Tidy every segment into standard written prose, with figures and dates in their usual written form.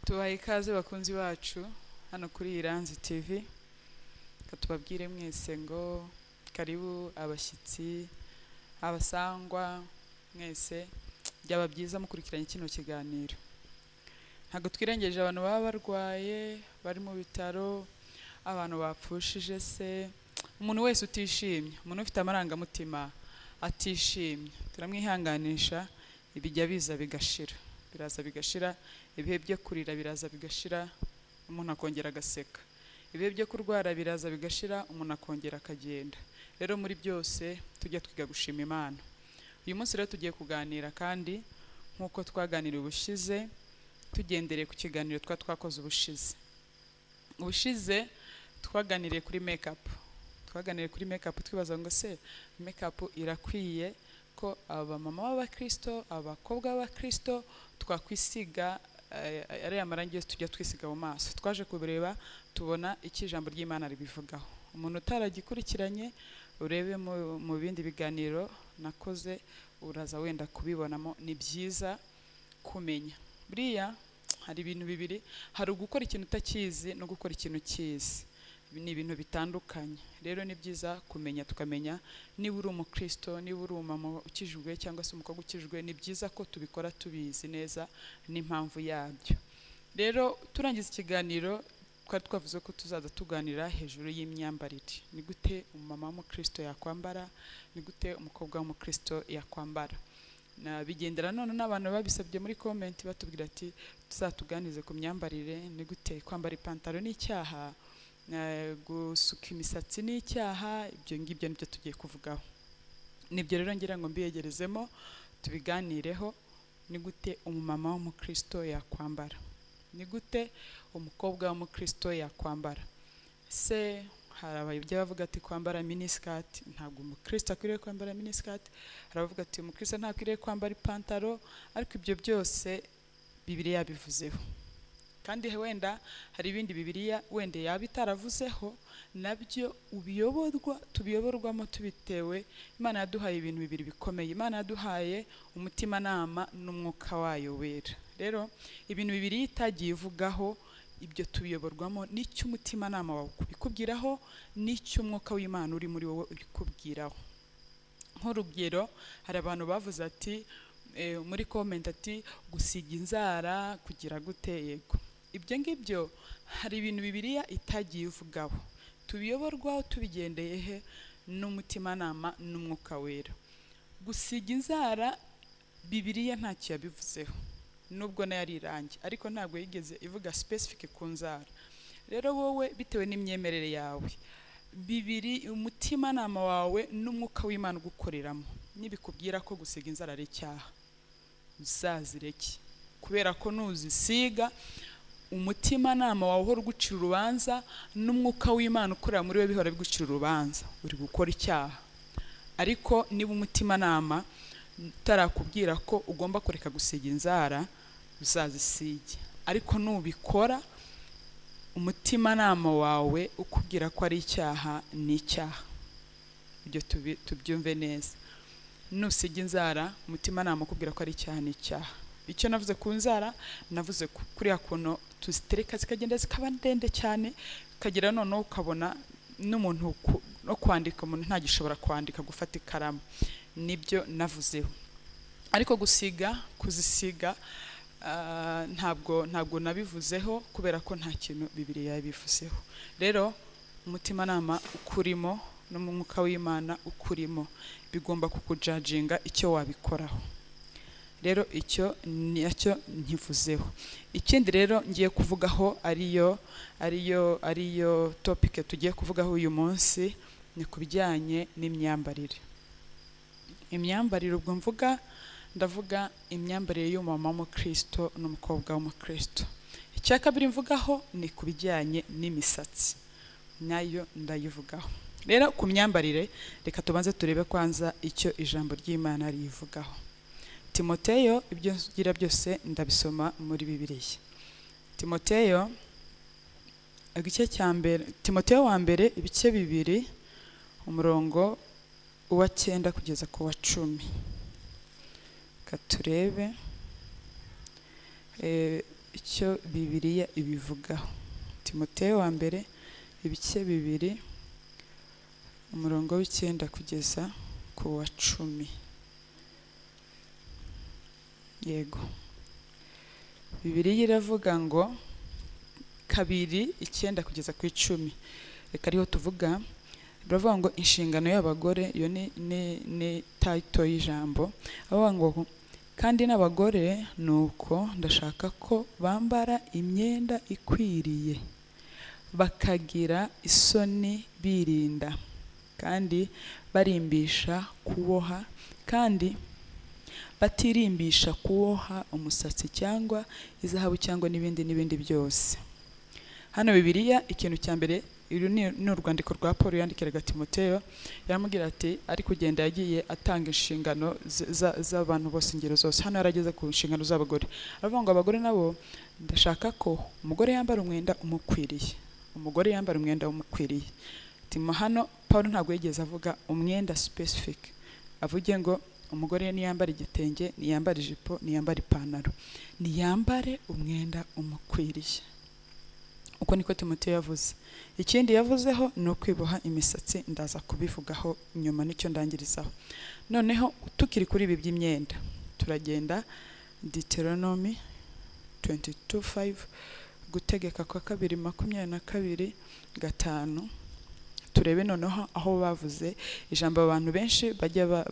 Tubaha ikaze bakunzi bacu hano kuri Iranzi TV. Katubabwire mwese ngo karibu abashyitsi, abasangwa mwese, byaba byiza mukurikiranye kino kiganiro. Ntago twirengeje abantu baba barwaye, bari mu bitaro, abantu bapfushije se, umuntu wese utishimye, umuntu ufite amarangamutima atishimye, turamwihanganisha. Ibijya biza bigashira, biraza bigashira, ibihe byo kurira biraza bigashira, umuntu akongera agaseka. Ibihe byo kurwara biraza bigashira, umuntu akongera akagenda. Rero muri byose tujya twiga gushima Imana. Uyu munsi rero tugiye kuganira kandi nkuko twaganiriye ubushize, tugendereye ku kiganiro twakoze ubushize twaganiriye kuri makeup. Twaganiriye kuri makeup twibaza ngo se makeup irakwiye ko abamama b'abakristo, abakobwa b'abakristo twakwisiga ari amarangi yose tujya twisiga mu maso. Twaje kubireba tubona iki ijambo ry'Imana ribivugaho. Umuntu utaragikurikiranye urebe mu bindi biganiro nakoze, uraza wenda kubibonamo. Ni byiza kumenya. Buriya hari ibintu bibiri, hari ugukora ikintu utakizi no gukora ikintu ukizi. Ni ibintu bitandukanye. Rero ni byiza kumenya, tukamenya niba uri umukristo, niba uri umumama ukijijwe cyangwa se umukobwa ukijijwe, ni byiza ko tubikora tubizi neza n'impamvu yabyo. Rero turangiza ikiganiro twari twavuze ko tuzaza tuganira hejuru y'imyambarire. Ni gute umumama w'umukristo yakwambara, ni gute umukobwa w'umukristo yakwambara. Bigendera none n'abantu babisabye muri comment batubwira ati tuzatuganize ku myambarire. Ni gute kwambara ipantaro n'icyaha, gusuka imisatsi n'icyaha, ibyo ngibyo nibyo tugiye kuvugaho. Nibyo rero ngira ngo mbiyegerezemo tubiganireho. Ni gute umumama w'umukristo yakwambara, ni gute umukobwa w'umukristo yakwambara. Se hari abayibye bavuga ati kwambara miniskirt, ntabwo umukristo akwiriye kwambara miniskirt. Hari abavuga ati umukristo ntakwiriye kwambara ipantaro, ariko ibyo byose Bibiliya bivuzeho. Kandi wenda hari ibindi Bibiliya wenda yaba itaravuzeho, nabyo tubiyoborwamo tubitewe. Imana yaduhaye ibintu bibiri bikomeye. Imana yaduhaye umutimanama n'umwuka wayo wera. Rero ibintu bibiri itagiye ivugaho, ibyo tubiyoborwamo n'icyo umutimanama wawe ubikubwiraho, n'icyo umwuka w'Imana uri muri wowe ubikubwiraho. Nk'urugero, hari abantu bavuze ati muri comment ati gusiga inzara kugira gute. Yego, ibyo ngibyo hari ibintu Bibiliya itagiye ivugaho, tubiyoborwaho tubigendeye he n'umutimanama n'umwuka wera. Gusiga inzara Bibiliya ntacyo yabivuzeho, nubwo nayo ari irangi, ariko ntabwo yigeze ivuga specific ku nzara. Rero wowe bitewe n'imyemerere yawe, umutimanama wawe n'umwuka w'Imana ugukoreramo nibikubwira ko gusiga inzara ari icyaha, uzazireke. Kubera ko nuzisiga, umutimanama wawe uhora ugucira urubanza n'umwuka w'Imana ukorera muri we bihora bigucira urubanza, uri gukora icyaha. Ariko niba umutimanama utarakubwira ko ugomba kureka gusiga inzara, uzazisige. Ariko nubikora, umutimanama wawe ukubwira ko ari icyaha, ni icyaha. Ibyo tubyumve neza. Nusiga inzara, umutimanama ukubwira ko ari icyaha, ni icyaha. Icyo navuze ku nzara, navuze kuri yakuno tuzitereka zikagenda zikaba ndende cyane, kagira noneho ukabona n'umuntu no kwandika, umuntu ntagishobora kwandika gufata ikaramu. Nibyo navuzeho. Ariko kuzisiga ntabwo nabivuzeho, kubera ko nta kintu Bibiliya yabivuzeho. Rero umutimanama ukurimo n'umwuka w'Imana ukurimo bigomba kukujajinga icyo wabikoraho. Rero icyo nicyo nkivuzeho. Ikindi rero ngiye kuvugaho ariyo topic tugiye kuvugaho uyu munsi, ni kubijyanye n'imyambarire. Imyambarire ubwo ndavuga imyambarire y'umumama w'umukristo n'umukobwa w'umukristo. Icya kabiri mvugaho ni kubijyanye n'imisatsi, nayo ndayivugaho. Rero ku myambarire reka tubanze turebe kwanza icyo ijambo ry'Imana rivugaho. Timoteyo, ibyo ngira byose ndabisoma muri Bibiliya. Timoteyo igice cya mbere, Timoteyo wa mbere ibice 2 umurongo wa 9 kugeza ku wa 10. Katurebe icyo Bibiliya ibivugaho. Timoteyo wa mbere ibice 2 umurongo w'9 kugeza ku wa 10. Yego, Bibiliya iravuga ngo 2:9 kugeza ku 10. Reka ariho tuvuga. Biravuga ngo inshingano y'abagore, iyo ni title y'ijambo. Avuga ngo kandi n'abagore nuko ndashaka ko bambara imyenda ikwiriye, bakagira isoni, birinda kandi barimbisha kuboha, kandi batirimbisha kuboha umusatsi cyangwa izahabu cyangwa n'ibindi byose. Hano Bibiliya ikintu cya mbere, iri ni urwandiko rwa Paul yandikiraga Timoteyo, yaramubwira ati ari kugenda yagiye atanga inshingano z'abantu bose, ingero zose. Hano yarageze ku nshingano z'abagore, aravuga ngo abagore nabo ndashaka ko umugore yambara umwenda umukwiriye, umugore yambara umwenda umukwiriye. Hano Paul ntabwo yigeze avuga umwenda specific, avuge ngo umugore niyambara igitenge, niyambara ijipo, niyambara ipantaro, niyambare umwenda umukwiriye. Uko niko Timoteyo yavuze. Ikindi yavuzeho ni ukwiboha imisatsi, ndaza kubivugaho nyuma nicyo ndangirizaho. Noneho tukiri kuri ibi by'imyenda, turagenda Deuteronomy 22:5, gutegeka kwa 2:22-5. Turebe noneho aho bavuze ijambo abantu benshi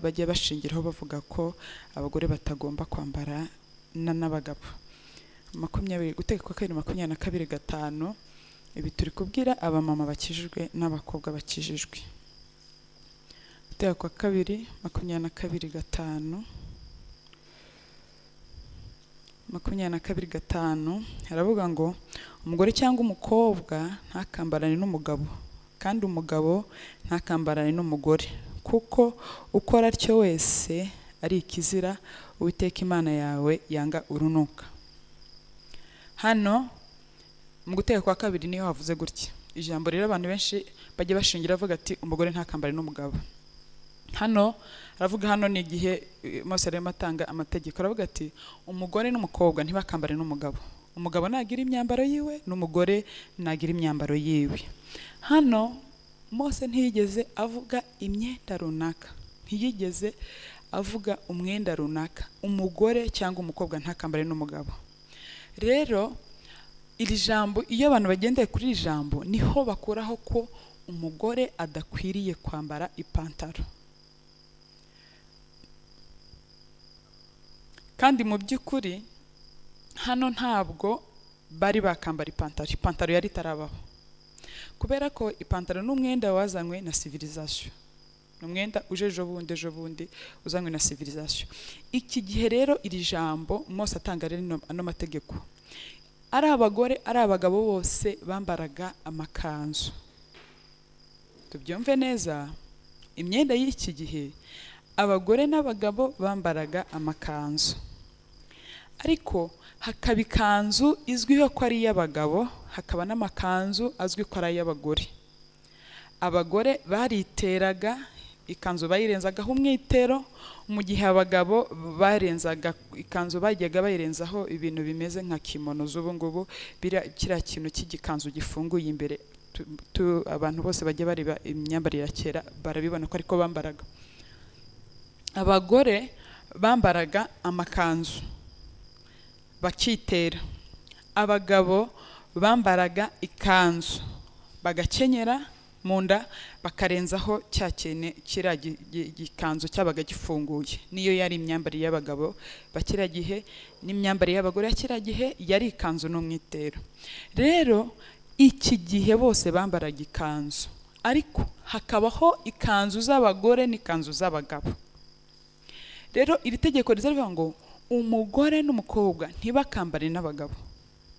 bajya bashingiraho bavuga ko abagore batagomba kwambara n'abagabo. 20, gutegeka kwa 2:22-5. Ibi turi kubwira abamama bakijijwe n'abakobwa bakijijwe. Gutegeka kwa 2:22-5. 22:5 haravuga ngo umugore cyangwa umukobwa ntakambarane n'umugabo, kandi umugabo ntakambarane n'umugore, kuko ukora atyo wese ari ikizira Uwiteka Imana yawe yanga urunuka. Hano mu gutegeka kwa 2 niho havuze gutya ijambo. Rero abantu benshi bajye bashingira bavuga ati umugore ntakambare n'umugabo. Hano aravuga, hano ni igihe Mose arimo atanga amategeko, aravuga ati umugore n'umukobwa ntibakambare n'umugabo, umugabo nagira imyambaro yiwe n'umugore nagira imyambaro yiwe. Hano Mose ntiyigeze avuga imyenda runaka, ntiyigeze avuga umwenda runaka. Umugore cyangwa umukobwa ntakambare n'umugabo. Rero iri jambo, iyo abantu bagendeye kuri iri jambo, niho bakuraho ko umugore adakwiriye kwambara ipantaro. Kandi mu by'ukuri hano ntabwo bari bakambara ipantaro. Ipantaro yari itarabaho, kubera ko ipantaro n'umwenda wazanywe na civilisation, n'umwenda uje ejo bundi uzanywe na civilisation. Iki gihe rero iri jambo Mose atanga rero ano mategeko, ari abagore ari abagabo bose bambaraga amakanzu. Tubyumve neza, imyenda y'iki gihe abagore n'abagabo bambaraga amakanzu, ariko hakaba ikanzu izwiho ko ari iy'abagabo, hakaba n'amakanzu azwi ko ari ay'abagore. Abagore bariteraga ikanzu, bayirenzagaho umwitero, mu gihe abagabo barenzaga ikanzu, bajyaga bayirenzaho ibintu bimeze nka kimono z'ubu ngubu, kiriya kintu cy'igikanzu gifunguye imbere. Abantu bose bajya bareba imyambarire ya kera barabibona ko ariko bambaraga. Abagore bambaraga amakanzu bakitera, abagabo bambaraga ikanzu bagakenyera mu nda, bakarenzaho cya kintu kiriya gikanzu cyabaga gifunguye. Niyo yari imyambarire y'abagabo bakiriya gihe, n'imyambarire y'abagore yakiriya gihe yari ikanzu n'umwitero. Rero iki gihe bose bambaraga ikanzu, ariko hakabaho ikanzu z'abagore n'ikanzu z'abagabo. Rero iri tegeko rizavuga ngo umugore n'umukobwa ntibakambare n'abagabo.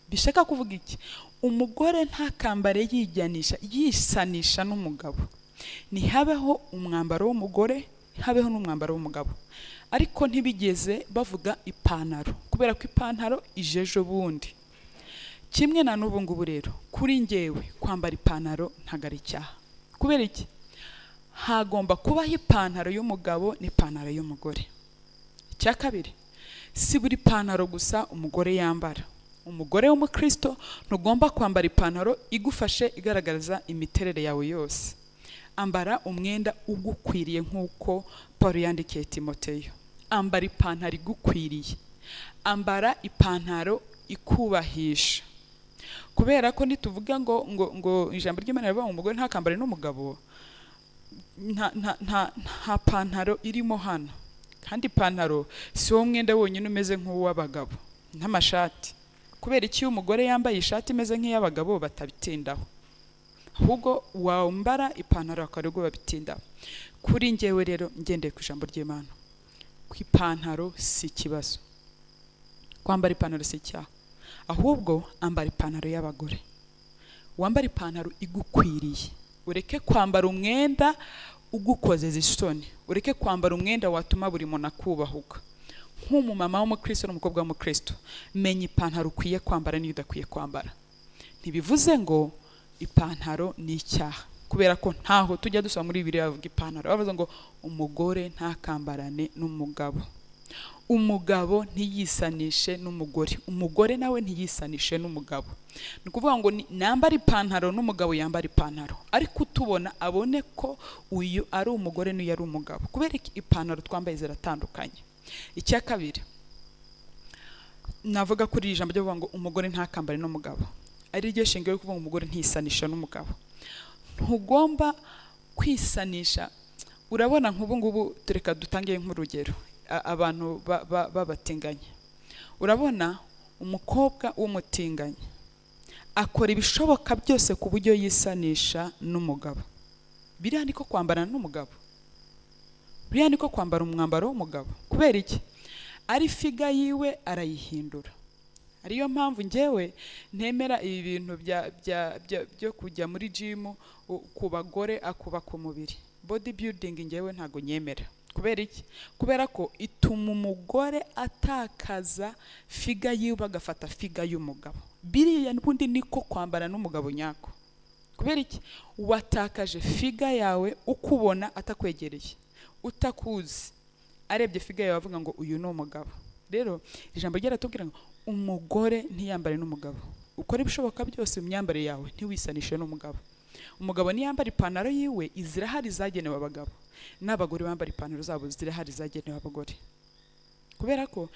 Bishaka kuvuga iki? Umugore ntakambare yijyanisha, yisanisha n'umugabo. Ntihabeho umwambaro w'umugore, habeho n'umwambaro w'umugabo. Ariko ntibigeze bavuga ipantaro, kubera ko ipantaro ije ejo bundi. Kimwe na n'ubu ngubu rero, kuri njyewe kwambara ipantaro ntago ari icyaha. Kubera iki? Hagomba kubaho ipantaro y'umugabo n'ipantaro y'umugore. Icya kabiri, si buri pantaro gusa umugore yambara. umugore w'umukristo ntugomba kwambara ipantaro igufashe igaragaza imiterere yawe yose. Ambara umwenda ugukwiriye nk'uko Paul yandikiye Timoteyo. Ambara ipantaro igukwiriye, ambara ipantaro ikubahisha, kubera ko nituvuga ngo ijambo ry'Imana rivuga ngo umugore ntakambare n'umugabo, nta pantaro irimo hano. Kandi ipantaro si wo mwenda wonyine umeze nk'uw'abagabo nk'amashati. Kubera iki umugore yambaye ishati imeze nk'iy'abagabo batabitindaho, ahubwo wambara ipantaro akarugo babitindaho. Kuri njyewe rero ngendeye ku ijambo ry'Imana, ku ipantaro si ikibazo, kwambara ipantaro si icyaha, ahubwo ambara ipantaro y'abagore. Wambara ipantaro igukwiriye, ureke kwambara umwenda ugukozeza isoni, ureke kwambara umwenda watuma buri muntu akubahuka. Nk'umumama w'umukristo n'umukobwa w'umukristo, menya ipantaro ukwiye kwambara n'iyo udakwiye kwambara. Ntibivuze ngo ipantaro ni icyaha, kubera ko ntaho tujya dusoma muri Bibiliya bavuga ipantaro. Bavuze ngo umugore ntakambarane n'umugabo, umugabo ntiyisanishe n'umugore, umugore nawe ntiyisanishe n'umugabo. Ni ukuvuga ngo nambara ipantaro n'umugabo yambara ipantaro, ariko utubona abone ko uyu ari umugore n'uyu ari umugabo, kubera ipantaro twambaye ziratandukanye. Icya kabiri navuga kuri ijambo ryo kuvuga ngo umugore ntakambare n'umugabo, ari ryo shingiro ryo kuvuga ngo umugore ntiyisanisha n'umugabo. Ntugomba kwisanisha. Urabona nk'ubu ngubu, tureka dutangiye nk'urugero, abantu babatinganye. Urabona umukobwa w'umutinganye akora ibishoboka byose ku buryo yisanisha n'umugabo. Biriya niko kwambara n'umugabo, biriya niko kwambara umwambaro w'umugabo. Kubera iki? Ari figa yiwe arayihindura. Ariyo mpamvu njyewe ntemera ibi bintu byo kujya muri gym ku bagore akubaka umubiri. Body building njyewe ntago nyemera. Kubera iki? Kubera ko ituma umugore atakaza figa yiwe agafata figa y'umugabo. Biriya n'ubundi niko kwambara n'umugabo nyako. Kubera iki? Watakaje figa yawe ukubona atakwegereye, utakuzi, arebye figa yawe avuga ngo uyu ni umugabo. Rero ijambo ryaratubwira ngo umugore ntiyambare n'umugabo. Ukora ibishoboka byose mu myambaro yawe ntiwisanishe n'umugabo. Umugabo niyambara ipantaro yiwe izirahari zagenewe abagabo, n'abagore bambara ipantaro zabo zirahari zagenewe abagore. Kubera ko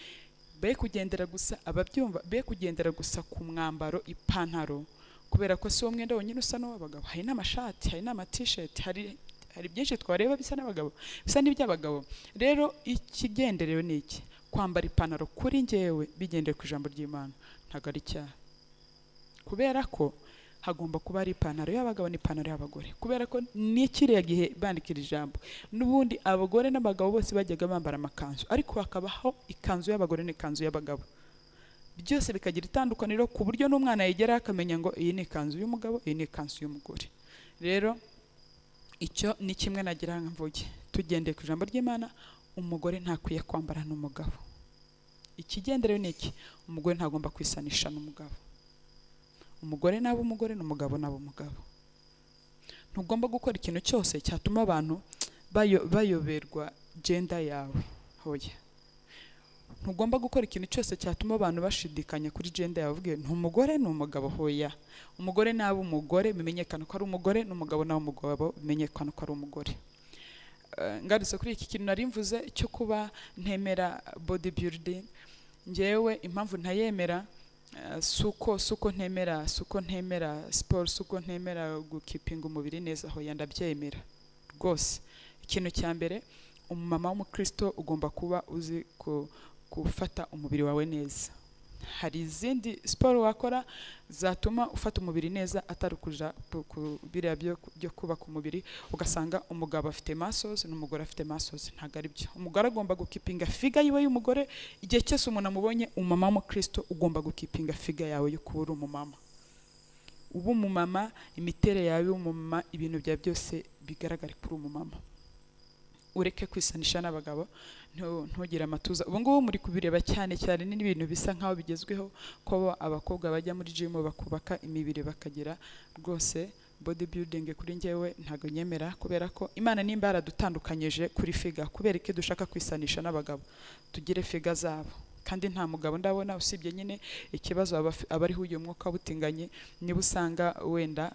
be kugendera gusa ababyumva, be kugendera gusa ku mwambaro ipantaro, kubera ko si wo mwenda wonyine usa n'uw'abagabo. Hari n'amashati, hari n'ama-t-shirt, hari byinshi twareba bisa n'abagabo, bisa n'iby'abagabo. Rero ikigenderewe ni iki? Kwambara ipantaro kuri njyewe bigendeye ku ijambo ry'Imana ntago ari icyaha, kubera ko hagomba kuba ari ipantaro y'abagabo n'ipantaro y'abagore. Kubera ko n'ikiriya gihe bandikira ijambo, n'ubundi abagore n'abagabo bose bajyaga bambara amakanzu, ariko hakabaho ikanzu y'abagore n'ikanzu y'abagabo, byose bikagira itandukaniro ku buryo n'umwana yigera akamenya ngo iyi ni ikanzu y'umugabo, iyi ni ikanzu y'umugore. Rero icyo ni kimwe nagira mvuge, tugendeye ku ijambo ry'Imana, umugore ntakwiye kwambara n'umugabo. Ikigenderewe ni iki? Umugore ntagomba kwisanisha n'umugabo. Umugore naba umugore, n'umugabo naba umugabo. Ntugomba gukora ikintu cyose cyatuma abantu bayoberwa gender yawe. Hoya. Ntugomba gukora ikintu cyose cyatuma abantu bashidikanya kuri gender yawe, uvuge n'umugore n'umugabo. Hoya. Umugore naba umugore bimenyekana ko ari umugore, n'umugabo naba umugabo bimenyekana ko ari umugore. Ngarutse kuri iki kintu nari mvuze cyo kuba ntemera body building, njyewe impamvu ntayemera suko ntemera sport, suko ntemera gukipinga umubiri neza. Hoya, ndabyemera rwose. Ikintu cya mbere, umumama w'umukristo ugomba kuba uzi gufata umubiri wawe neza. Hari izindi sport wakora zatuma ufata umubiri neza, atari kuja biriya byo kubaka umubiri ugasanga umugabo afite muscles n'umugore afite muscles. Ntago ari byo. Umugore agomba gukipinga figa yiwe y'umugore. Igihe cyose umuntu amubonye umumama w'umukristo, ugomba gukipinga figa yawe yo kuba uri umumama. Ubu umumama, imiterere yawe y'umumama, ibintu bya byose bigaragara kuri umumama. Ureke kwisanisha n'abagabo, ntugire amatuza. Ubu ngubu muri kubireba cyane cyane n'ibintu bisa nkaho bigezweho, ko abakobwa bajya muri gym bakubaka imibiri bakagira. Rwose body building kuri njyewe ntago nyemera, kubera ko Imana nimba yaradutandukanyije kuri figa, kubera ko dushaka kwisanisha n'abagabo. Tugire figa zabo. kandi nta mugabo ndabona usibye nyine ikibazo abariho uyu mwuka butinganye niba usanga wenda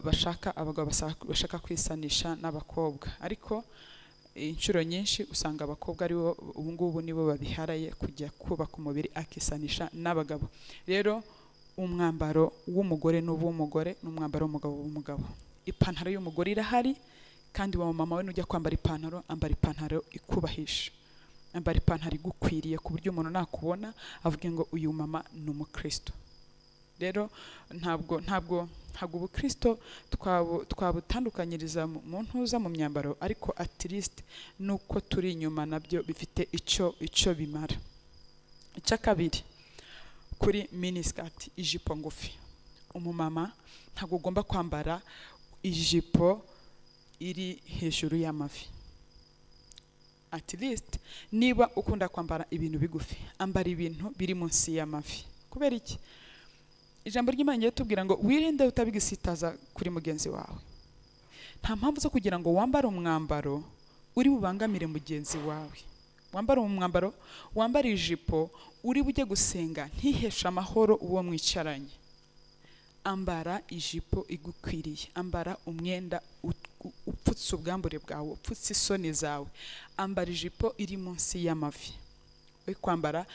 bashaka abagabo bashaka kwisanisha n'abakobwa, ariko inshuro nyinshi usanga abakobwa ari bo ubu ngubu nibo babiharaye kujya kubaka umubiri akisanisha n'abagabo. Rero umwambaro w'umugore n'ubw'umugore n'umwambaro w'umugabo w'umugabo. Ipantaro y'umugore irahari, kandi wa mama we nujya kwambara ipantaro, ambara ipantaro ikubahisha, ambara ipantaro igukwiriye ku buryo umuntu nakubona avuge ngo uyu mama ni umukristo. Rero ntabwo ubukristo twabutandukanyiriza mu ntuza mu myambaro, ariko at least nuko turi inyuma nabyo bifite icyo bimara. Icya kabiri, kuri miniskirt, ijipo ngufi. Umumama ntabwo ugomba kwambara ijipo iri hejuru y'amavi. At least niba ukunda kwambara ibintu bigufi, ambara ibintu biri munsi y'amavi. Kubera iki? Ijambo ry'Imana ryatubwira ngo wirinde utabigisitaza kuri mugenzi wawe. Nta mpamvu zo kugira ngo wambare umwambaro uri bubangamire mugenzi wawe. Wambara umwambaro, wambara ijipo uri bujye gusenga ntihesha amahoro uwo mwicaranye. Ambara ijipo igukwiriye, ambara umwenda upfutse ubwambure bwawe, upfutse isoni zawe. Ambara ijipo iri munsi y'amavi, we kwambara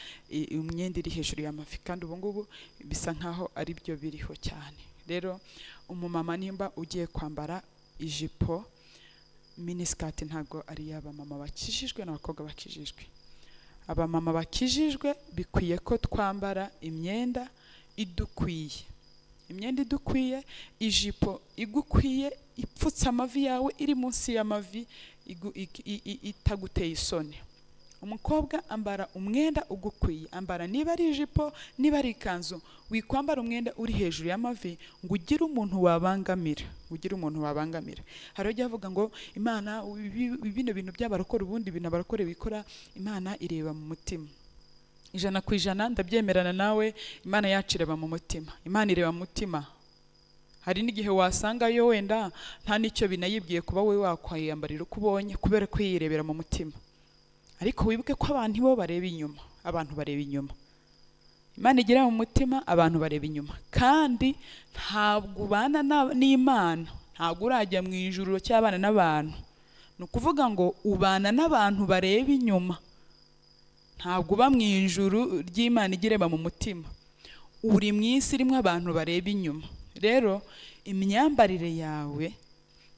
umwenda iri hejuru y'amavi, kandi ubu ngubu bisa nkaho ari byo biriho cyane. Rero umumama nimba ugiye kwambara ijipo, miniskirt ntabwo ari y'abamama bakijijwe n'abakobwa bakijijwe. Abamama bakijijwe bikwiye ko twambara imyenda idukwiye, imyenda idukwiye, ijipo igukwiye, ipfutse amavi yawe, iri munsi y'amavi, itaguteye isoni. Umukobwa ambara umwenda ugukwiye, ambara niba ari ijipo, niba ari ikanzu, wikwambara umwenda uri hejuru y'amavi ngo ugire umuntu wabangamira, Hari ujya avuga ngo Imana bino bintu by'abarokore, ubundi ibintu abarokore bikora, Imana ireba mu mutima. 100% ndabyemerana nawe, Imana yacu ireba mu mutima. Imana ireba mu mutima. Hari n'igihe wasanga yo wenda nta nicyo binayibwiye kuba we wakwiyambarira uko ubonye, kubera ko yirebera mu mutima. Ariko wibuke ko abantu bo bareba inyuma, abantu bareba inyuma. Imana igira mu mutima, abantu bareba inyuma. Kandi ntabwo ubana n'Imana, ntabwo urajya mu ijuru cy'abana n'abantu. Ni ukuvuga ngo ubana n'abantu bareba inyuma, ntabwo uba mu ijuru ry'Imana igireba mu mutima. Uri mu isi irimo abantu bareba inyuma. Rero imyambarire yawe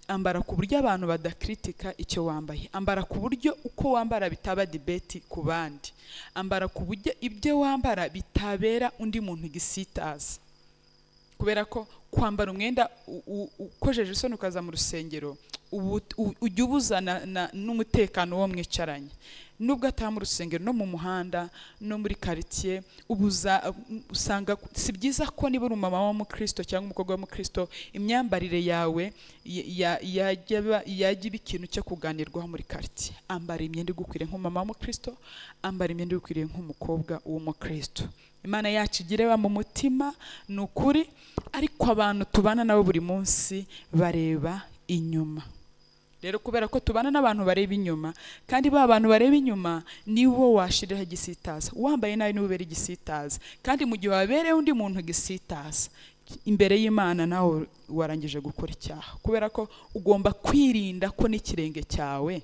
ambara ku buryo abantu badakritika icyo wambaye. Ambara ku buryo uko wambara bitaba debate ku bandi. Ambara ku buryo ibyo wambara bitabera undi muntu igisitaza. Kubera ko kwambara umwenda ukojeje isoni ukaza mu rusengero, ujya ubuzana n'umutekano wo mwicaranye. Nubwo ataha mu rusengero, no mu muhanda, no muri quartier, usanga si byiza ko niba uri umumama w'umukristo cyangwa umukobwa w'umukristo, imyambarire yawe yajya ikintu cyo kuganirwaho muri quartier. Ambara imyenda igukwiriye nk'umumama w'umukristo, ambara imyenda igukwiriye nk'umukobwa w'umukristo. Imana yacu igireba mu mutima, ni ukuri, ariko abantu tubana nabo buri munsi bareba inyuma. Rero kubera ko tubana n'abantu bareba inyuma, kandi ba bantu bareba inyuma niwo washiriraho igisitaza. Wambaye nawe niwe ubera igisitaza, kandi mu gihe wabereye undi muntu igisitaza, imbere y'Imana nawe warangije gukora icyaha. Kubera ko ugomba kwirinda ko n'ikirenge cyawe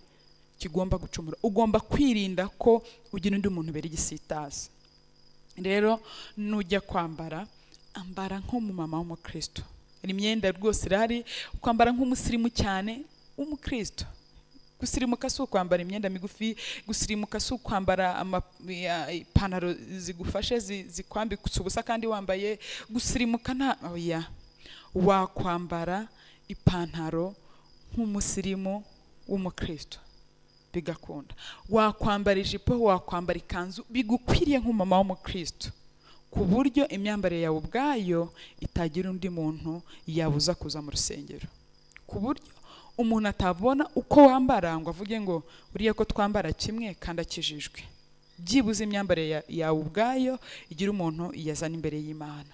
kigomba gucumura. Ugomba kwirinda ko ugira undi muntu ubera igisitaza. Rero nujya kwambara, ambara nk'umumama w'umukristo. Imyenda rwose irahari, kwambara nk'umusirimu cyane umukristo. Gusirimuka si ukwambara imyenda migufi, gusirimuka si ukwambara ipantaro zigufashe zikwambika ubusa kandi wambaye. Gusirimuka nta oya, wakwambara ipantaro nk'umusirimu w'umukristo bigakunda. Wakwambara ijipo, wakwambara ikanzu bigukwiriye nk'umumama w'umukristo, ku buryo imyambarire yawe ubwayo itagira undi muntu yabuza kuza mu rusengero. Ku buryo umuntu atabona uko wambara ngo avuge ngo uriye ko twambara kimwe kandi akijijwe. Byibuze imyambarire yawe ubwayo igira umuntu yazana imbere y'Imana.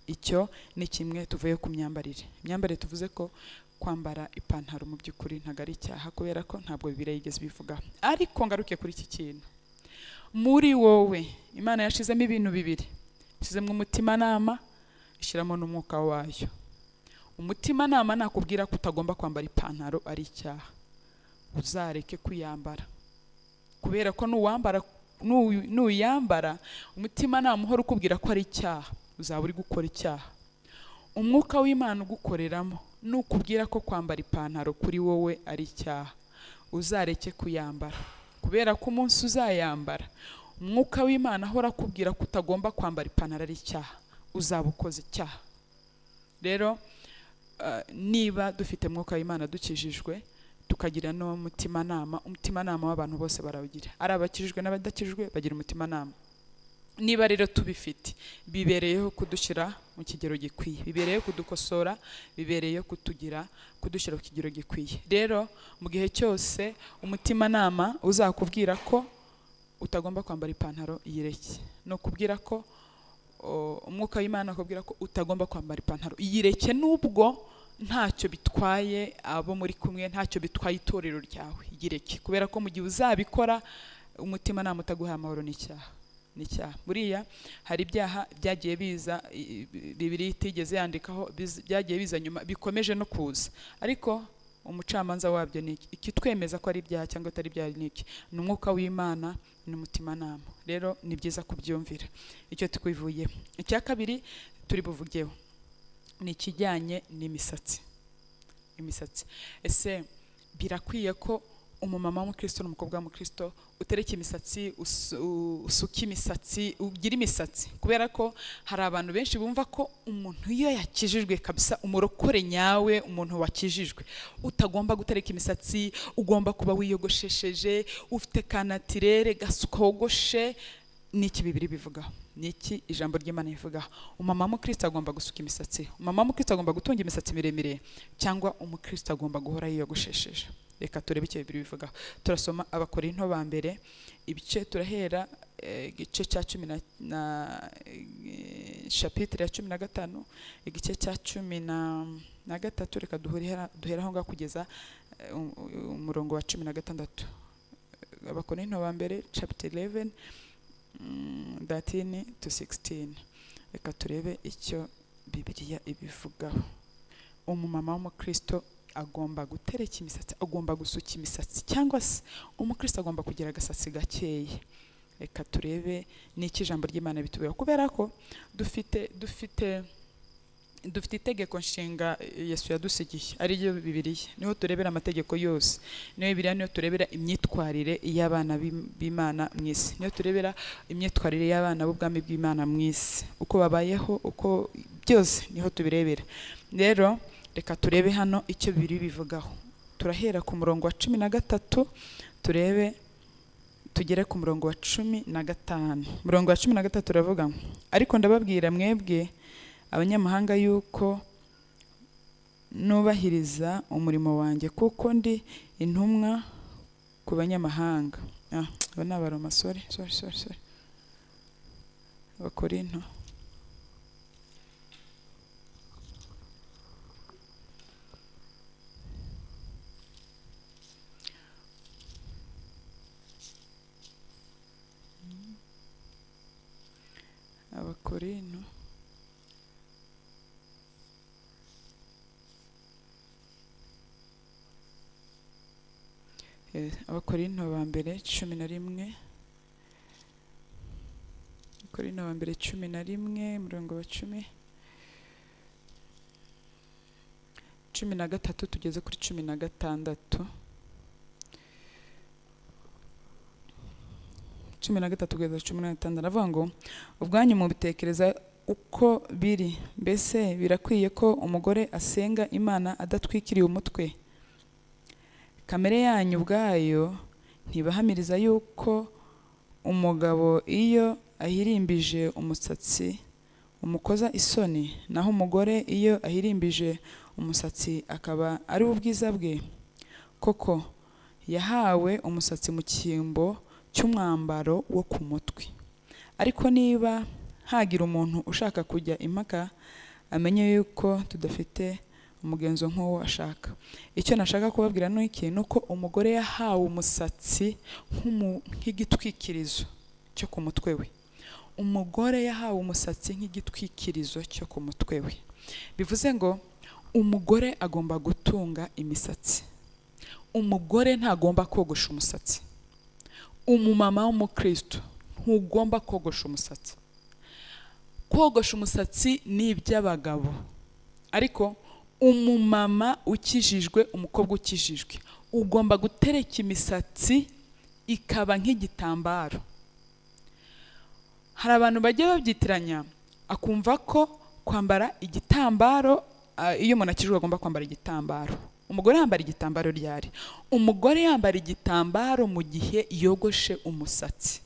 Icyo ni kimwe tuvuye ku myambarire. Imyambarire tuvuze ko kwambara ipantaro mu by'ukuri ntago ari icyaha, kubera ko ntabwo Bibiliya yigeze bivuga. Ariko ngaruke kuri iki kintu, muri wowe Imana yashizemo ibintu bibiri, ishizemo umutimanama, ishyiramo n'umwuka wayo. Umutimanama nakubwira ko utagomba kwambara ipantaro ari icyaha, uzareke kuyambara, kubera ko nuyambara umutimanama uhora ukubwira ko ari icyaha, uzaba uri gukora icyaha. Umwuka w'Imana ugukoreramo nukubwira ko kwambara ipantaro kuri wowe ari icyaha, uzareke kuyambara, kubera ko umunsi uzayambara umwuka w'Imana ahora akubwira ko utagomba kwambara ipantaro ari icyaha, uzaba ukoze icyaha. Rero niba dufite mwuka w'Imana dukijijwe, tukagira no mutimanama, umutimanama w'abantu bose barawugira, ari abakijijwe n'abadakijijwe bagira umutimanama. Niba rero tubifite, bibereyeho kudushyira mu kigero gikwiye, bibereyeho kudukosora, bibereyeho kudushyira ku kigero gikwiye. Rero mu gihe cyose umutimanama uzakubwira ko utagomba kwambara ipantaro, yireke. No kubwira ko umwuka w'Imana akubwira ko utagomba kwambara ipantaro, yireke, nubwo ntacyo bitwaye abo muri kumwe, ntacyo bitwaye itorero ryawe, yireke, kubera ko mu gihe uzabikora umutimanama utaguha amahoro n'icyaha. Buriya hari ibyaha byagiye biza Bibiliya itigeze yandikaho, byagiye biza nyuma, bikomeje no kuza, ariko umucamanza wabyo ni iki twemeza ko ari ibyaha cyangwa atari ibyaha? Ni iki? Ni umwuka w'Imana n'umutimanama. Rero ni byiza kubyumvira. Icyo tukwivuye. Icya kabiri turi buvugeho ni ikijyanye n'imisatsi. Ese birakwiye ko umumama w'umukristo n'umukobwa w'umukristo utereka imisatsi, usuka imisatsi, ugira imisatsi? Kubera ko hari abantu benshi bumva ko umuntu iyo yakijijwe kabisa, umurokore nyawe, umuntu wakijijwe, utagomba gutereka imisatsi, ugomba kuba wiyogoshesheje, ufite kanatirere gasuka wogoshe. Niki Bibiliya bivugaho? Niki ijambo ry'Imana rivugaho? Umumama w'umukristo agomba gusuka imisatsi? Umumama w'umukristo agomba gutunga imisatsi miremire, cyangwa umukristo agomba guhora yiyogoshesheje? Reka turebe icyo Bibiliya bivugaho. Turasoma Abakorinto ba mbere, ibice turahera igice cya 10 chapitre ya 15, igice cya 13. Reka duhera aho ngaho kugeza umurongo wa 16. Abakorinto ba mbere chapter 11 13 to 16. Reka turebe icyo Bibiliya ibivugaho. Umumama w'umukristo agomba gutereka imisatsi, agomba gusuka imisatsi, cyangwa se umukristo agomba kugira agasatsi gakeya? Reka turebe n'iki ijambo ry'Imana bitubeho, kubera ko dufite itegeko nshinga Yesu yadusigiye, ari ryo Bibiliya. Niho turebera amategeko yose, niho Bibiliya niho turebera imyitwarire y'abana b'Imana mu isi, niho turebera imyitwarire y'abana b'ubwami bw'Imana mu isi, uko babayeho, uko byose niho tubirebera. Rero reka turebe hano icyo Bibiliya bivugaho. Turahera ku murongo wa 13 tugere ku murongo wa 15. Murongo wa 13 turavuga: ariko ndababwira mwebwe abanyamahanga yuko nubahiriza umurimo wanjye, kuko ndi intumwa ku banyamahanga. Aba ni Abaroma, sorry. Abakorinto. Abakorinto ba mbere 11. Abakorinto ba mbere 11 murongo wa 13 tugeze kuri 16. 13 kugeza 16 aravuga ngo: ubwanyu mubitekereza uko biri, mbese birakwiye ko umugore asenga Imana adatwikiriye umutwe? Kamere yanyu ubwayo ntibahamiriza yuko umugabo iyo ahirimbije umusatsi umukoza isoni, naho umugore iyo ahirimbije umusatsi akaba ari ubwiza bwe? Koko yahawe umusatsi mu cyimbo cy'umwambaro wo ku mutwe. Ariko niba hagira umuntu ushaka kujya impaka, amenye yuko tudafite umugenzo nk'uwo ashaka. Icyo nashaka kubabwira ni iki? Nuko umugore yahawe umusatsi nk'igitwikirizo, cyo ku mutwe we. Umugore yahawe umusatsi nk'igitwikirizo cyo ku mutwe we. Bivuze ngo umugore agomba gutunga imisatsi. Umugore ntagomba kogosha umusatsi. Umumama w'umukristo ntugomba kogosha umusatsi. Kogosha umusatsi ni iby'abagabo, ariko umumama ukijijwe, umukobwa ukijijwe, ugomba gutereka imisatsi ikaba nk'igitambaro. Hari abantu bagiye babyitiranya akumva ko kwambara igitambaro, iyo umuntu akijijwe agomba kwambara igitambaro. Umugore yambara igitambaro ryari? Umugore yambara igitambaro mu gihe yogoshe umusatsi,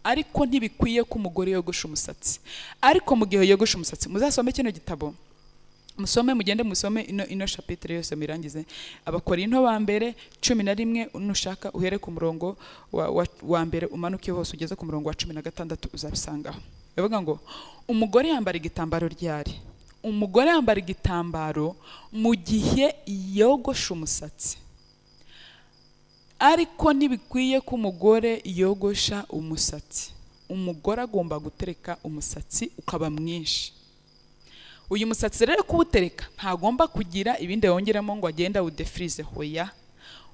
ariko ntibikwiye ko umugore yogosha umusatsi. Ariko mu gihe yogosha umusatsi, muzasome kino gitabo, musome, mugende musome ino chapitre yose mirangize. Abakorinto ba mbere 11, nushaka uhere ku murongo wa mbere umanuke hose ugeze ku murongo wa 16 uzabisangaho. Bivuga ngo umugore yambara igitambaro ryari? Umugore yambara igitambaro mu gihe yogosha umusatsi, ariko ntibikwiye ko umugore yogosha umusatsi. Umugore agomba gutereka umusatsi ukaba mwinshi. Uyu musatsi rero kuwutereka ntagomba kugira ibindi yongeramo ngo agenda udefrize, hoya.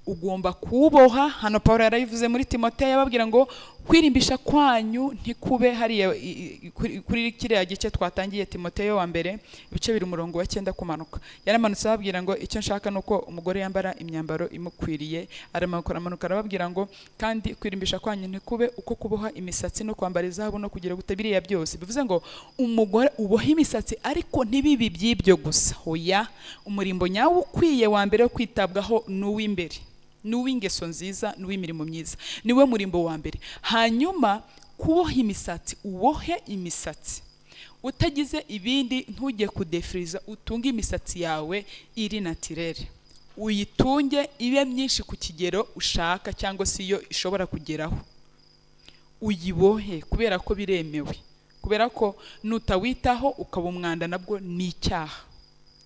Ugomba kuboha. Hano Paulo yarayivuze muri Timoteyo, yababwira ngo kwirimbisha kwanyu ntikube hariya kuri kiriya gice twatangiye Timoteyo wa mbere ibice biri umurongo wa 9 kumanuka. Yaramanutse ababwira ngo icyo nshaka nuko umugore yambara imyambaro imukwiriye. Aramanuka arababwira ngo kandi kwirimbisha kwanyu ntikube uko kuboha imisatsi no kwambara izahabu no kugira gutabiriya byose. Bivuze ngo umugore uboha imisatsi, ariko ntibibi by'ibyo gusa, hoya. Umurimbo nyawo ukwiye wa mbere wo kwitabwaho n'uw'imbere, n'uw'ingeso nziza, n'uw'imirimo myiza, niwe murimbo wa mbere. Hanyuma kuboha imisatsi, ubohe imisatsi utagize ibindi, ntujye kudefriza, utunge imisatsi yawe iri naturelle, uyitunge ibe myinshi ku kigero ushaka cyangwa se iyo ishobora kugeraho. Uyibohe kubera ko biremewe, kubera ko nutawitaho ukaba umwanda nabwo ni icyaha.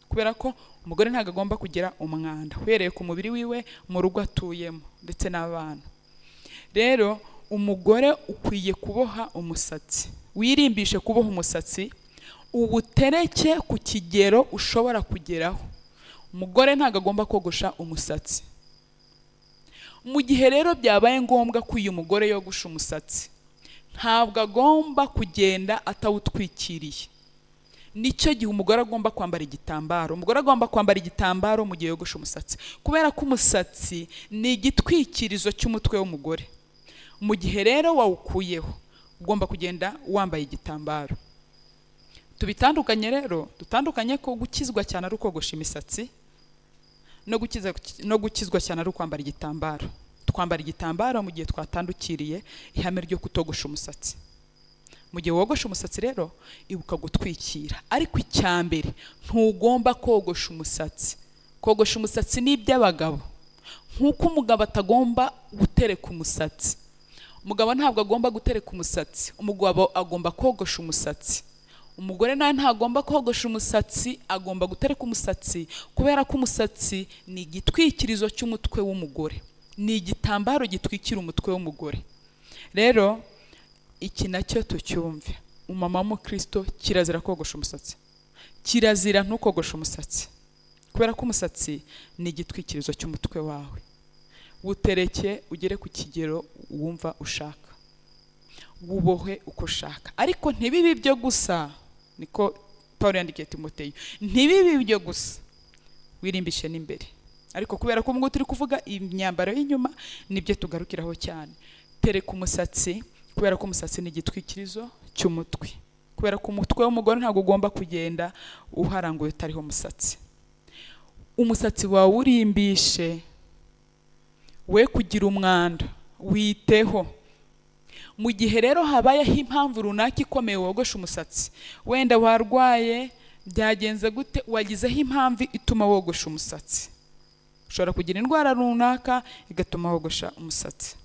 Kubera ko umugore ntago agomba kugira umwanda uhereye ku mubiri wiwe, mu rugo atuyemo ndetse n'abana. Rero umugore ukwiye kuboha umusatsi. Wirimbishe kuboha umusatsi, uwutereke ku kigero ushobora kugeraho. Umugore ntago agomba kogosha umusatsi. Mu gihe rero byabaye ngombwa ko uyu mugore yogosha umusatsi, ntabwo agomba kugenda atawutwikiriye. Nicyo gihe umugore agomba kwambara igitambaro. Umugore agomba kwambara igitambaro mu gihe yogosha umusatsi, kubera ko umusatsi ni igitwikirizo cy'umutwe w'umugore. Mu gihe rero wawukuyeho, ugomba kugenda wambaye igitambaro. Tubitandukanye rero, dutandukanye ko gukizwa cyane ari ukogosha imisatsi, no gukizwa cyane ari ukwambara igitambaro. Twambara igitambaro mu gihe twatandukiriye ihame ryo kutogosha umusatsi. Mu gihe wogosha umusatsi rero, ibuka gutwikira. Ariko icyambere, ntugomba kogosha umusatsi. Kogosha umusatsi ni iby'abagabo, nk'uko umugabo atagomba gutereka umusatsi. Umugabo ntabwo agomba gutereka umusatsi, umugabo agomba kogosha umusatsi. Umugore nawe ntagomba kogosha umusatsi, agomba gutereka umusatsi, kubera ko umusatsi ni igitwikirizo cy'umutwe w'umugore, ni igitambaro gitwikira umutwe w'umugore. Rero iki nacyo tucyumve. Umama w'umukristo kirazira kogosha umusatsi. Kirazira ntukogosha umusatsi, kubera ko umusatsi ni igitwikirizo cy'umutwe wawe. Wutereke ugere ku kigero wumva ushaka, wubohe uko ushaka, ariko ntibibi byo gusa. Niko Paulo yandikiye Timoteyo, ntibibi byo gusa, wirimbishe n'imbere. Ariko kubera ko turi kuvuga imyambaro y'inyuma, nibyo tugarukiraho cyane. Tereka umusatsi, kubera ko umusatsi ni igitwikirizo cy'umutwe. Kubera ko umutwe w'umugore ntabwo ugomba kugenda uharanguye utariho umusatsi. Umusatsi wawe urimbishe, we kugira umwanda, witeho. Mu gihe rero habayeho impamvu runaka ikomeye wogosha umusatsi, wenda warwaye, byagenze gute, wagizeho impamvu ituma wogosha umusatsi. Ushobora kugira indwara runaka igatuma wogosha umusatsi.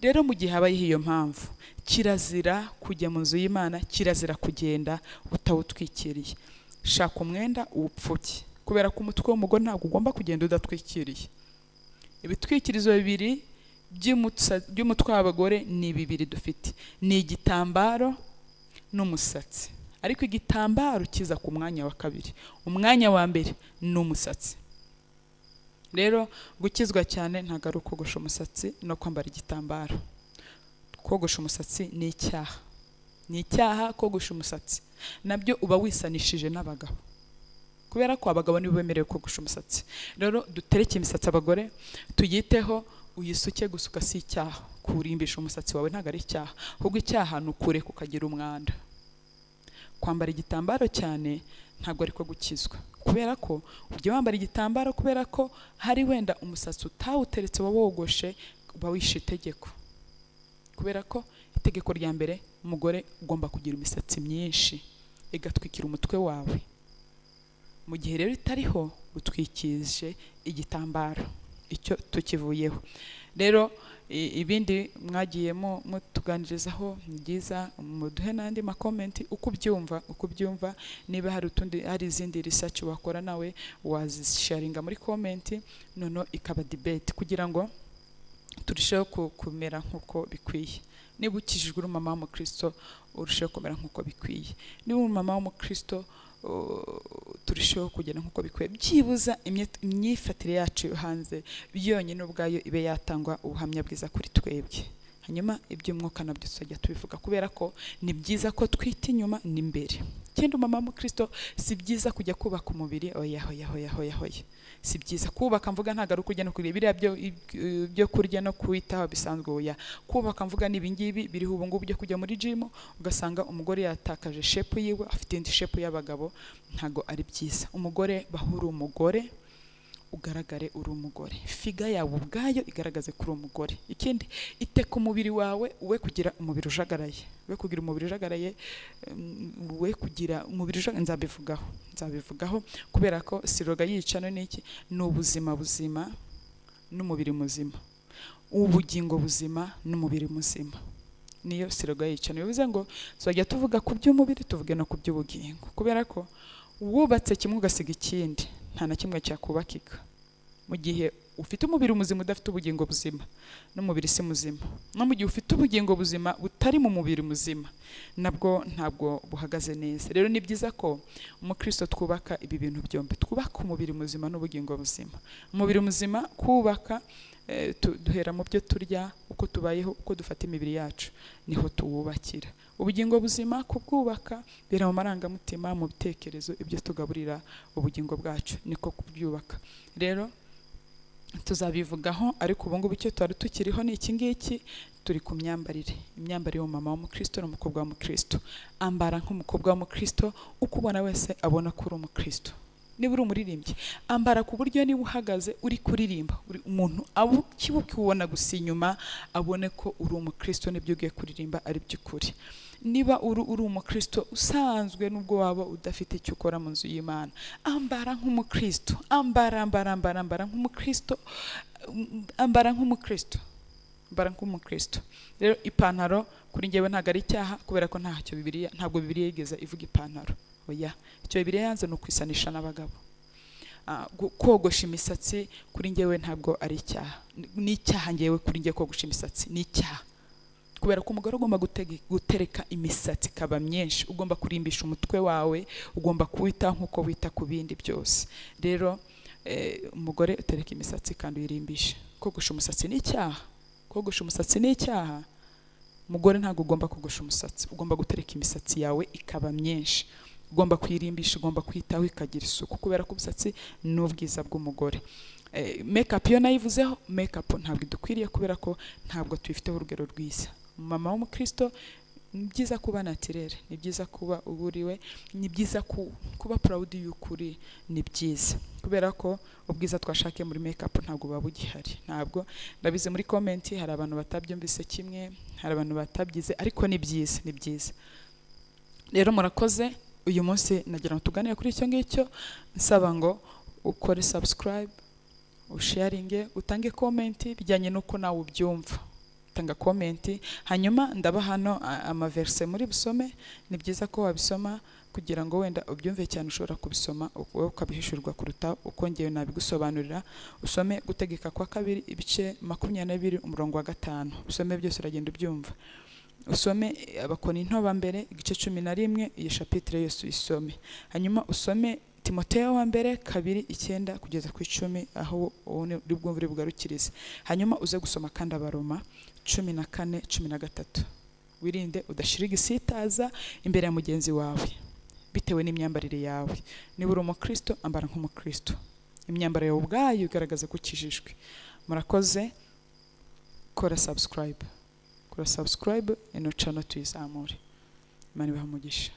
Rero mu gihe habayeho iyo mpamvu, kirazira kujya mu nzu y'Imana, kirazira kugenda utawutwikiriye. Shaka umwenda uwupfuke, kubera ko umutwe w'umugore ntabwo ugomba kugenda udatwikiriye. Ibitwikirizo bibiri by'umutwe w'abagore ni bibiri dufite, ni igitambaro n'umusatsi. Ariko igitambaro kiza ku mwanya wa kabiri, umwanya wa mbere ni umusatsi. Rero gukizwa cyane ntabwo ari ukogosha umusatsi no kwambara igitambaro. Kogosha umusatsi ni icyaha, ni icyaha. Kogosha umusatsi nabyo uba wisanishije n'abagabo, kubera ko abagabo nibo bemerewe kogosha umusatsi. Rero dutereke imisatsi abagore, tuyiteho, uyisuke. Gusuka si icyaha, kurimbisha umusatsi wawe ntabwo ari icyaha, ahubwo icyaha ni ukureka ukagira umwanda. Kwambara igitambaro cyane ntabwo ariko gukizwa, kubera ko ujya wambara igitambaro kubera ko hari wenda umusatsi utawuteretse wawogoshe, uba wishe itegeko. Kubera ko itegeko rya mbere, umugore ugomba kugira imisatsi myinshi igatwikira umutwe wawe. Mu gihe rero itariho, utwikije igitambaro, icyo tukivuyeho. Rero ibindi mwagiyemo mutuganirizaho ni byiza, muduhe n'andi makomenti uko ubyumva. Niba hari izindi research wakora nawe wazisharinga muri komenti, noneho ikaba debate kugira ngo turusheho kumera nk'uko bikwiye. Niba ukijijwe uri mama w'umukristo, urusheho kumera nk'uko bikwiye. Niba uri mama w'umukristo, turusheho kugenda nk'uko bikwiye. Byibuza imyifatire yacu yo hanze byonyine ubwayo ibe yatangwa ubuhamya bwiza kuri twebwe. Hanyuma iby'umwuka nabyo tuzajya tubivuga, kubera ko ni byiza ko twita inyuma n'imbere. Ikindi mama w'umukristo, si byiza kujya kubaka umubiri. Oya. Si byiza kubaka, mvuga ntabwo ari ukujya no kurya biriya byo kurya no kwitaho bisanzwe. Oya, kubaka mvuga ni ibingibi biriho ubu ngubu byo kujya muri gym, ugasanga umugore yatakaje shape yiwe, afite indi shape y'abagabo. Ntabwo ari byiza. Umugore bahura umugore, ugaragare uri umugore, figa yawe ubwayo igaragaze kuri umugore. Ikindi, iteka umubiri wawe, we kugira umubiri ujagaraye, we kugira umubiri ujagaraye, nzabivugaho kubera ko siroga yicano n'iki, ni ubuzima buzima n'umubiri muzima, ubugingo buzima n'umubiri muzima, niyo siroga yicano. Bivuze ngo tuzajya tuvuga ku by'umubiri, tuvuge no ku by'ubugingo, kubera ko wubatse kimwe ugasiga ikindi, nta na kimwe cyakubakika. Mu gihe ufite umubiri muzima udafite ubugingo buzima, n'umubiri si muzima. No mu gihe ufite ubugingo buzima butari mu mubiri muzima, nabwo ntabwo buhagaze neza. Rero ni byiza ko umukristo twubaka ibi bintu byombi, twubaka umubiri muzima n'ubugingo buzima. Umubiri muzima kubaka, duhera mu byo turya, uko tubayeho, uko dufata imibiri yacu, niho tuwubakira. Ubugingo buzima kubwubaka bira mu marangamutima, mu bitekerezo, ibyo tugaburira ubugingo bwacu niko kubyubaka. Rero tuzabivugaho, ariko ubu ngubu icyo twari tukiriho ni iki ngiki. Turi ku myambarire, imyambarire y'umumama w'umukristo n'umukobwa w'umukristo. Ambara nk'umukobwa w'umukristo, uko ubona wese abona ko uri umukristo. Niba uri umuririmbyi, ambara ku buryo niba uhagaze uri kuririmba, umuntu ukibona gusa inyuma abone ko uri umukristo, n'ibyo ugiye kuririmba ari by'ukuri. Niba uri umukristo usanzwe, nubwo waba udafite icyo ukora mu nzu y'Imana, ambara nk'umukristo, ambara nk'umukristo. Rero ipantaro kuri njyewe ntabwo ari icyaha, kubera ko ntabwo Bibiliya yigeze ivuga ipantaro. Oya, icyo Bibiliya yanze ni ukwisanisha n'abagabo. Kogosha imisatsi kuri njyewe ntabwo ari icyaha. Ni icyaha njyewe kuri njye kogosha imisatsi, ni icyaha. Kubera ko umugore ugomba gutereka imisatsi ikaba myinshi, ugomba kurimbisha umutwe wawe, ugomba kuwita nk'uko wita ku bindi byose. Rero umugore utereka imisatsi kandi uyirimbisha. Kogosha umusatsi ni icyaha. Umugore ntabwo ugomba kogosha umusatsi, ugomba gutereka imisatsi yawe ikaba myinshi, ugomba kuyirimbisha, ugomba kwitaho ikagira isuku, kubera ko umusatsi ni ubwiza bw'umugore. Makeup yo nayivuzeho, makeup ntabwo idukwiriye, kubera ko ntabwo tuyifiteho urugero rwiza. Mama w'umukristo, ni byiza kuba naturel, ni byiza kuba uburiwe, ni byiza kuba proud y'ukuri, ni byiza, kubera ko ubwiza twashakiye muri makeup ntabwo buba bugihari. Ntabwo ndabize muri comment hari abantu batabyumvise kimwe, hari abantu batabyize, ariko ni byiza. Rero murakoze. Uyu munsi nagira ngo tuganire kuri icyo ngicyo, nsaba ngo ukore subscribe, usharinge, utange comment bijyanye n'uko nawe ubyumva. Tanga comment, hanyuma ndaba hano amaverse muri busome. Ni byiza ko wabisoma kugira ngo wenda ubyumve cyane ushobora kubisoma wowe ukabihishurwa kuruta uko ngewe nabigusobanurira. Usome Gutegeka kwa kabiri ibice 22 umurongo wa 5, usome byose uragenda ubyumva. Usome Abakorinto ba mbere igice 11 iyi chapitre yose uyisome. Hanyuma usome Timoteyo wa mbere 2:9 kugeza ku 10 aho uri bwumvire bugarukirize. Hanyuma uze gusoma kandi Abaroma 14:13. Wirinde udashira igisitaza imbere ya mugenzi wawe bitewe n'imyambarire yawe. Niba uri umukristo ambara nk'umukristo, imyambaro yawe ubwayo igaragaza ko ukijijwe. Murakoze, kora subscribe ino channel tuyizamure. Imana ibahe umugisha.